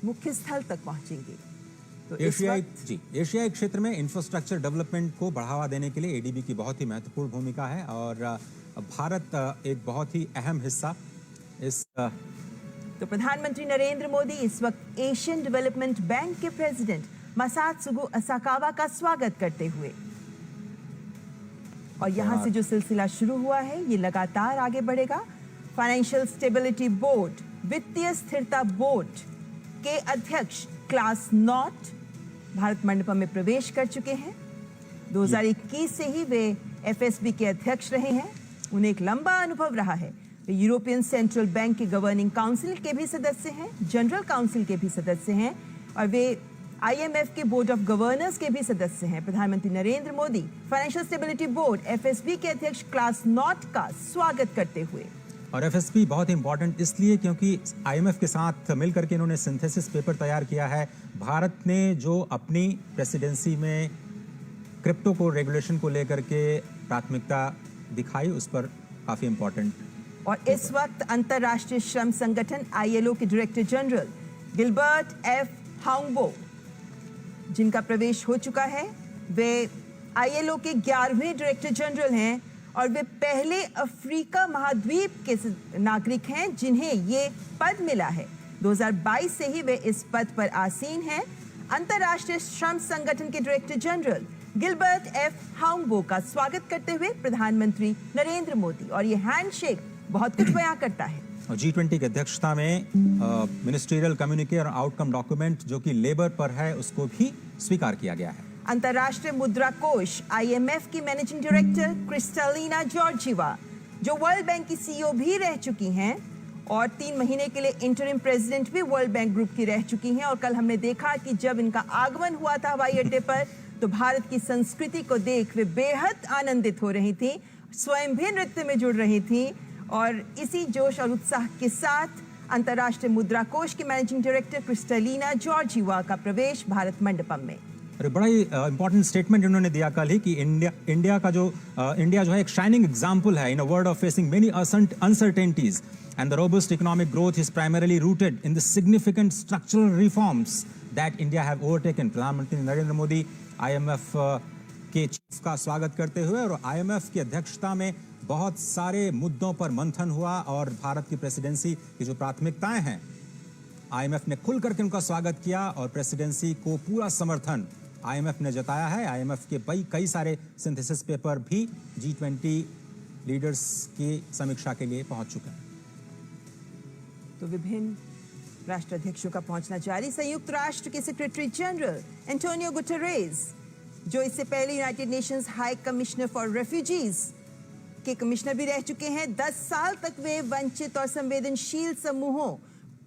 मुख्य स्थल तक पहुंचेंगे। तो एशियाई क्षेत्र में इंफ्रास्ट्रक्चर डेवलपमेंट को बढ़ावा देने के लिए एडीबी की बहुत ही महत्वपूर्ण भूमिका है और भारत एक बहुत ही अहम हिस्सा इस तो प्रधानमंत्री नरेंद्र मोदी इस वक्त एशियन डेवलपमेंट बैंक के प्रेसिडेंट मसात्सुगु असाकावा का स्वागत करते हुए, और यहां से जो सिलसिला शुरू हुआ है ये लगातार आगे बढ़ेगा। फाइनेंशियल स्टेबिलिटी बोर्ड, वित्तीय स्थिरता बोर्ड के अध्यक्ष क्लास नॉट भारत मंडपम में प्रवेश कर चुके हैं। 2021 से ही वे एफएसबी के अध्यक्ष रहे हैं। उन्हें एक लंबा अनुभव रहा है। वे यूरोपियन सेंट्रल बैंक के गवर्निंग काउंसिल के भी सदस्य हैं, जनरल काउंसिल के भी सदस्य हैं और वे आईएमएफ के बोर्ड ऑफ गवर्नर्स के भी सदस्य हैं। प्रधानमंत्री Narendra Modi financial stability board FSB के अध्यक्ष क्लास नॉट का स्वागत करते हुए, और एफएसबी बहुत इंपॉर्टेंट इसलिए क्योंकि आईएमएफ के साथ मिलकर के इन्होंने सिंथेसिस पेपर तैयार किया है। भारत ने जो अपनी प्रेसिडेंसी में क्रिप्टो को रेगुलेशन को लेकर के प्राथमिकता दिखाई, उस पर काफी इंपॉर्टेंट। और इस वक्त अंतर्राष्ट्रीय श्रम संगठन आईएलओ के डायरेक्टर जनरल गिलबर्ट एफ हाउंगबो, जिनका प्रवेश हो चुका है, वे आईएलओ के 11वें डायरेक्टर जनरल हैं और वे पहले अफ्रीका महाद्वीप के नागरिक हैं जिन्हें ये पद मिला है। 2022 से ही वे इस पद पर आसीन हैं। अंतर्राष्ट्रीय श्रम संगठन के डायरेक्टर जनरल गिलबर्ट एफ हाउंगबो का स्वागत करते हुए प्रधानमंत्री नरेंद्र मोदी, और ये हैंडशेक बहुत कुछ बयां करता है। और G20 की अध्यक्षता में मिनिस्ट्रियल कम्युनिके और आउटकम डॉक्यूमेंट जो कि लेबर पर है उसको भी स्वीकार किया गया है। अंतर्राष्ट्रीय मुद्रा कोष आईएमएफ की मैनेजिंग डायरेक्टर क्रिस्टलिना जॉर्जिवा, जो वर्ल्ड बैंक की सीईओ भी रह चुकी हैं और 3 महीने के लिए इंटरिम प्रेसिडेंट भी वर्ल्ड बैंक ग्रुप की रह चुकी हैं। और कल हमने देखा कि जब इनका आगमन हुआ था हवाई अड्डे पर तो भारत की संस्कृति को देख वे बेहद आनंदित हो रही थी, स्वयं भी नृत्य में जुड़ रही थी। और इसी जोश और उत्साह के साथ अंतर्राष्ट्रीय मुद्रा कोष की मैनेजिंग डायरेक्टर क्रिस्टलिना जॉर्जिवा का प्रवेश भारत मंडपम में। अरे बड़ा ही इंपॉर्टेंट स्टेटमेंट इन्होंने दिया कल ही कि इंडिया जो है एक शाइनिंग एग्जांपल है in a world of facing many uncertainties and the robust economic growth is primarily rooted in the significant structural reforms that India have overtaken. प्रधानमंत्री नरेंद्र मोदी आईएमएफ के चीफ का स्वागत करते हुए और आईएमएफ की अध्यक्षता में बहुत सारे मुद्दों पर मंथन हुआ और भारत की प्रेसिडेंसी की जो प्राथमिकताएं हैं आईएमएफ ने खुल करके उनका स्वागत किया और प्रेसिडेंसी को पूरा समर्थन आईएमएफ ने जताया है। आईएमएफ के कई सारे सिंथेसिस पेपर भी G20 लीडर्स की समीक्षा के लिए पहुंच चुके हैं। तो विभिन्न राष्ट्राध्यक्षों का पहुंचना जारी। संयुक्त राष्ट्र के सेक्रेटरी जनरल एंटोनियो गुटेरेस, जो इससे पहले United Nations high commissioner for refugees के कमिश्नर भी रह चुके हैं। 10 साल तक वे वंचित और संवेदनशील समूहों,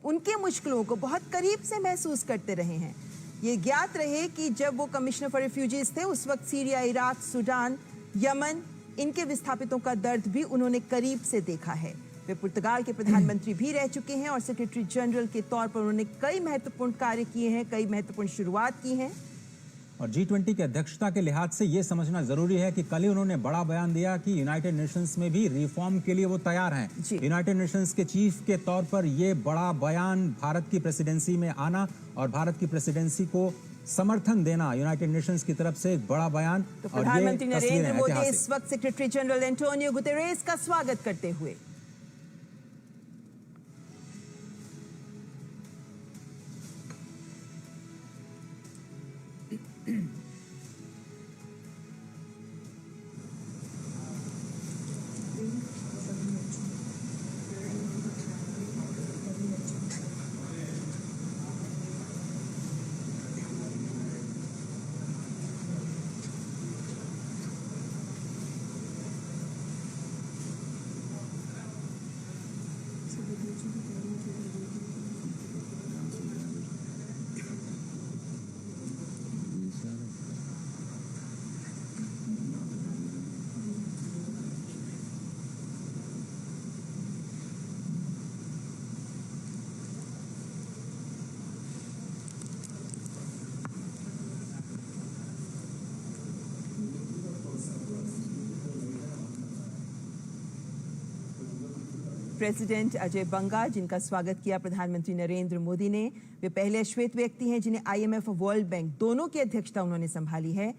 उनके मुश्किलों को बहुत करीब से महसूस करते रहे हैं। ये ज्ञात रहे कि जब वो कमिश्नर फॉर रेफ्यूजीज थे उस वक्त सीरिया, इराक, सूडान, यमन, इनके विस्थापितों का दर्द भी उन्होंने करीब से देखा है। वे पुर्तगाल के प्रधानमंत्री भी रह चुके हैं और सेक्रेटरी जनरल के तौर पर उन्होंने कई महत्वपूर्ण कार्य किए हैं, कई महत्वपूर्ण शुरुआत की हैं। और G20 की अध्यक्षता के लिहाज से ये समझना जरूरी है कि कल ही उन्होंने बड़ा बयान दिया कि यूनाइटेड नेशंस में भी रिफॉर्म के लिए वो तैयार हैं। यूनाइटेड नेशंस के चीफ के तौर पर ये बड़ा बयान भारत की प्रेसिडेंसी में आना और भारत की प्रेसिडेंसी को समर्थन देना यूनाइटेड नेशंस की तरफ से एक बड़ा बयान। तो प्रधानमंत्री नरेंद्र मोदी इस वक्त सेक्रेटरी जनरल एंटोनियो गुटेरेस का स्वागत करते हुए प्रेसिडेंट अजय बंगा, जिनका स्वागत किया प्रधानमंत्री नरेंद्र मोदी ने। वे पहले श्वेत व्यक्ति हैं जिन्हें IMF और वर्ल्ड बैंक दोनों की अध्यक्षता उन्होंने संभाली है।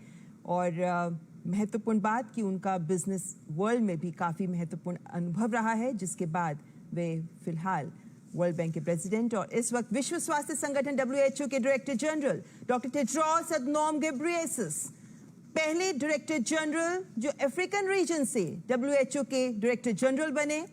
और महत्वपूर्ण बात कि उनका बिजनेस वर्ल्ड में भी काफ़ी महत्वपूर्ण अनुभव रहा है, जिसके बाद वे फिलहाल वर्ल्ड बैंक के प्रेसिडेंट और इस वक्त विश्व स्वास्थ्य संगठन WHO के director general doctor Tedros Adhanom Ghebreyesus, पहले डायरेक्टर जनरल जो अफ्रीकन रीजन से WHO के डायरेक्टर जनरल बने।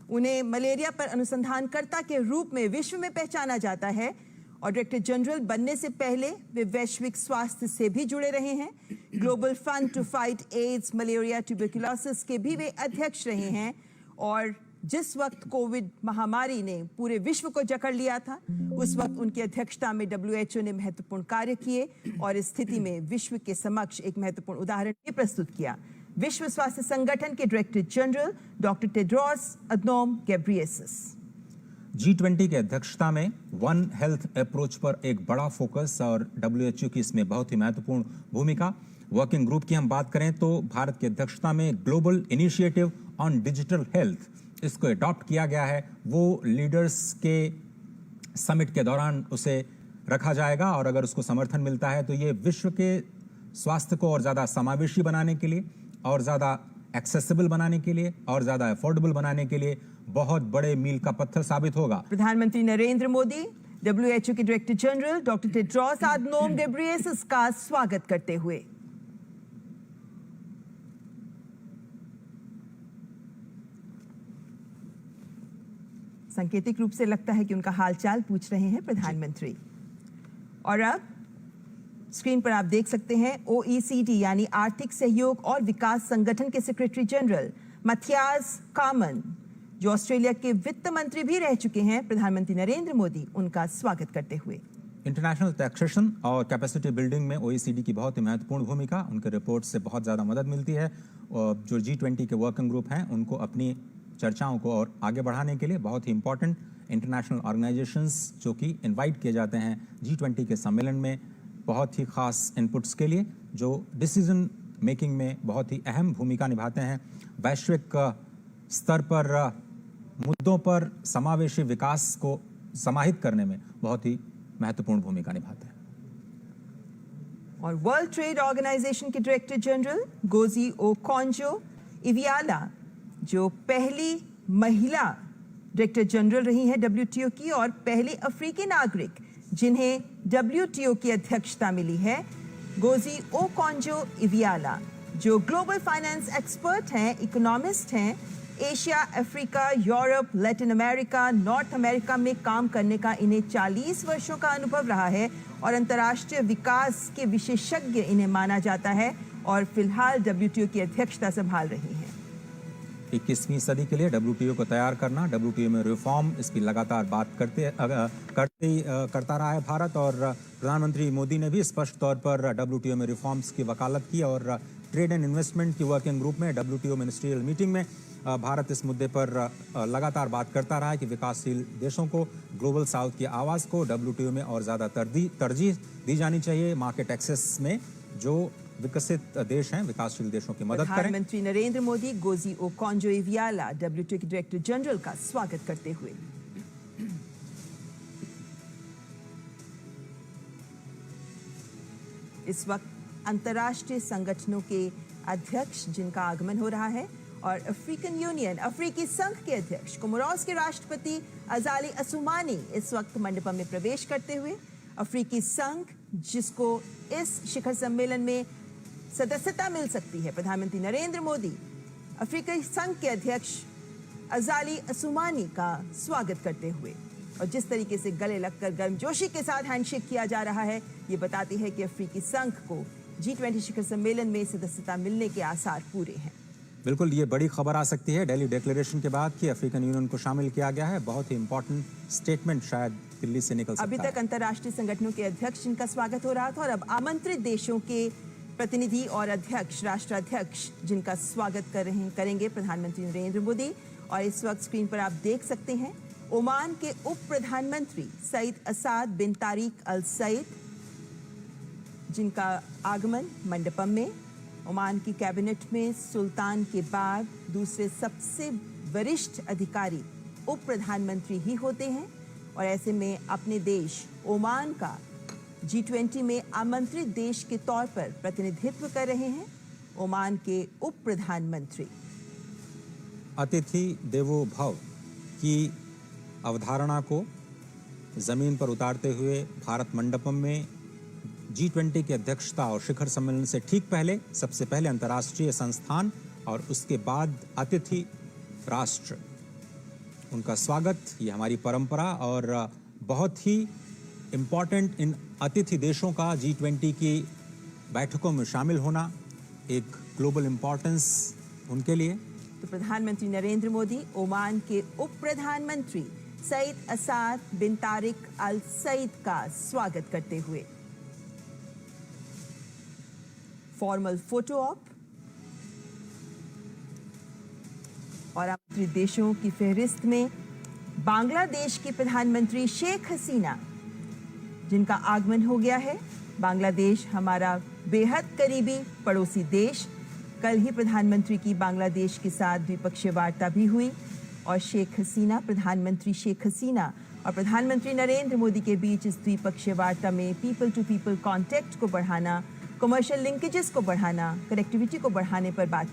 उन्हें मलेरिया पर अनुसंधानकर्ता के रूप में विश्व में पहचाना जाता है और डायरेक्टर जनरल बनने से पहले वे वैश्विक स्वास्थ्य से भी जुड़े रहे हैं। Global fund to fight AIDS, malaria, tuberculosis के भी वे अध्यक्ष रहे हैं। और जिस वक्त कोविड महामारी ने पूरे विश्व को जकड़ लिया था, उस वक्त उनकी अध्यक्षता में WHO ने महत्वपूर्ण कार्य किए और इस स्थिति में विश्व के समक्ष एक महत्वपूर्ण उदाहरण भी प्रस्तुत किया। विश्व स्वास्थ्य संगठन के director general doctor Tedros Adhanom Ghebreyesus. G20 की अध्यक्षता में वन हेल्थ अप्रोच पर एक बड़ा फोकस और WHO की इसमें बहुत ही महत्वपूर्ण भूमिका। वर्किंग ग्रुप की हम बात करें तो भारत की अध्यक्षता में global initiative on digital health, इसको अडॉप्ट किया गया है। वो लीडर्स के समिट के दौरान उसे रखा जाएगा और अगर उसको समर्थन मिलता है तो ये विश्व के स्वास्थ्य को और ज़्यादा समावेशी बनाने के लिए, और ज़्यादा एक्सेसिबल बनाने के लिए, और ज़्यादा अफोर्डेबल बनाने के लिए बहुत बड़े मील का पत्थर साबित होगा। प्रधानमंत्री नरेंद्र मोदी WHO के director general doctor Tedros Adhanom Ghebreyesus का स्वागत करते हुए। सांकेतिक रूप से लगता है कि उनका हालचाल पूछ रहे हैं प्रधानमंत्री। और अब स्क्रीन पर आप देख सकते हैं OECD यानी आर्थिक सहयोग और विकास संगठन के सेक्रेटरी जनरल मथियास कामन, जो ऑस्ट्रेलिया के वित्त मंत्री भी रह चुके हैं, प्रधानमंत्री नरेंद्र मोदी उनका स्वागत करते हुए। इंटरनेशनल टैक्सेशन और कैपेसिटी बिल्डिंग में OECD की बहुत ही महत्वपूर्ण भूमिका, उनके रिपोर्ट से बहुत ज़्यादा मदद मिलती है। और जो G20 के वर्किंग ग्रुप हैं उनको अपनी चर्चाओं को और आगे बढ़ाने के लिए बहुत ही इंपॉर्टेंट इंटरनेशनल ऑर्गेनाइजेशंस जो कि इनवाइट किए जाते हैं G20 के सम्मेलन में बहुत ही खास इनपुट्स के लिए, जो डिसीजन मेकिंग में बहुत ही अहम भूमिका निभाते हैं। वैश्विक स्तर पर मुद्दों पर समावेशी विकास को समाहित करने में बहुत ही महत्वपूर्ण भूमिका निभाते हैं। और वर्ल्ड ट्रेड ऑर्गेनाइजेशन के डायरेक्टर जनरल गोजी ओकोंजो-इवियाला, जो पहली महिला डायरेक्टर जनरल रही हैं WTO की और पहली अफ्रीकी नागरिक जिन्हें WTO की अध्यक्षता मिली है। गोजी ओकोंजो-इवियाला जो ग्लोबल फाइनेंस एक्सपर्ट हैं, इकोनॉमिस्ट हैं, Asia, Africa, Europe, Latin America, north America में काम करने का इन्हें 40 वर्षों का अनुभव रहा है और अंतर्राष्ट्रीय विकास के विशेषज्ञ इन्हें माना जाता है और फिलहाल WTO की अध्यक्षता संभाल रही हैं। 21वीं सदी के लिए WTO को तैयार करना, WTO में रिफॉर्म, इसकी लगातार बात करता रहा है भारत। और प्रधानमंत्री मोदी ने भी स्पष्ट तौर पर WTO में रिफॉर्म्स की वकालत की और ट्रेड एंड इन्वेस्टमेंट की वर्किंग ग्रुप में WTO मिनिस्ट्रियल मीटिंग में भारत इस मुद्दे पर लगातार बात करता रहा है कि विकासशील देशों को, ग्लोबल साउथ की आवाज़ को WTO में और ज़्यादा तरजीह दी जानी चाहिए। मार्केट एक्सेस में जो विकसित देश हैं, विकासशील देशों की मदद करें। प्रधानमंत्री नरेंद्र मोदी गोजी ओकोंजो-इवियाला WTO के डायरेक्टर जनरल का स्वागत करते हुए। इस वक्त अंतर्राष्ट्रीय संगठनों के अध्यक्ष जिनका आगमन हो रहा है और अफ्रीकन यूनियन, अफ्रीकी संघ के अध्यक्ष कोमोरोस के राष्ट्रपति अजाली असुमानी इस वक्त मंडपम में प्रवेश करते हुए अफ्रीकी संघ, जिसको इस शिखर सम्मेलन में सदस्यता मिल सकती है, प्रधानमंत्री नरेंद्र मोदी अफ्रीकी संघ के अध्यक्ष अजाली असुमानी का स्वागत करते हुए। और जिस तरीके से गले लगकर गर्मजोशी के साथ हैंडशेक किया जा रहा है, ये बताती है कि अफ्रीकी संघ को G20 शिखर सम्मेलन में सदस्यता मिलने के आसार पूरे हैं। बिल्कुल, ये बड़ी खबर आ सकती है दिल्ली डिक्लेरेशन के बाद कि अफ्रीकन यूनियन को शामिल किया गया है। बहुत ही इंपॉर्टेंट स्टेटमेंट शायद दिल्ली से निकल सकता है। अभी तक अंतर्राष्ट्रीय संगठनों के अध्यक्ष जिनका स्वागत हो रहा था और अब आमंत्रित देशों के प्रतिनिधि और अध्यक्ष, राष्ट्राध्यक्ष जिनका स्वागत करेंगे प्रधानमंत्री नरेंद्र मोदी। और इस वक्त स्क्रीन पर आप देख सकते हैं ओमान के उप प्रधानमंत्री सईद असाद बिन तारिक अल सईद, जिनका आगमन मंडपम में। ओमान की कैबिनेट में सुल्तान के बाद दूसरे सबसे वरिष्ठ अधिकारी उप प्रधानमंत्री ही होते हैं और ऐसे में अपने देश ओमान का G20 में आमंत्रित देश के तौर पर प्रतिनिधित्व कर रहे हैं ओमान के उप प्रधानमंत्री। अतिथि देवो भव की अवधारणा को जमीन पर उतारते हुए भारत मंडपम में G20 की अध्यक्षता और शिखर सम्मेलन से ठीक पहले सबसे पहले अंतर्राष्ट्रीय संस्थान और उसके बाद अतिथि राष्ट्र, उनका स्वागत, ये हमारी परंपरा और बहुत ही इम्पॉर्टेंट इन अतिथि देशों का G20 की बैठकों में शामिल होना एक ग्लोबल इम्पॉर्टेंस उनके लिए। तो प्रधानमंत्री नरेंद्र मोदी ओमान के उप प्रधानमंत्री सईद असाद बिन तारिक अल सईद का स्वागत करते हुए फॉर्मल फोटो ऑप और आमंत्रित देशों की फहरिस्त में बांग्लादेश की प्रधानमंत्री शेख हसीना, जिनका आगमन हो गया है। बांग्लादेश हमारा बेहद करीबी पड़ोसी देश। कल ही प्रधानमंत्री की बांग्लादेश के साथ द्विपक्षीय वार्ता भी हुई और प्रधानमंत्री शेख हसीना और प्रधानमंत्री नरेंद्र मोदी के बीच इस द्विपक्षीय वार्ता में पीपल टू पीपल कॉन्टैक्ट को बढ़ाना, कमर्शियल लिंकेजेस को बढ़ाना, कनेक्टिविटी को बढ़ाने पर बात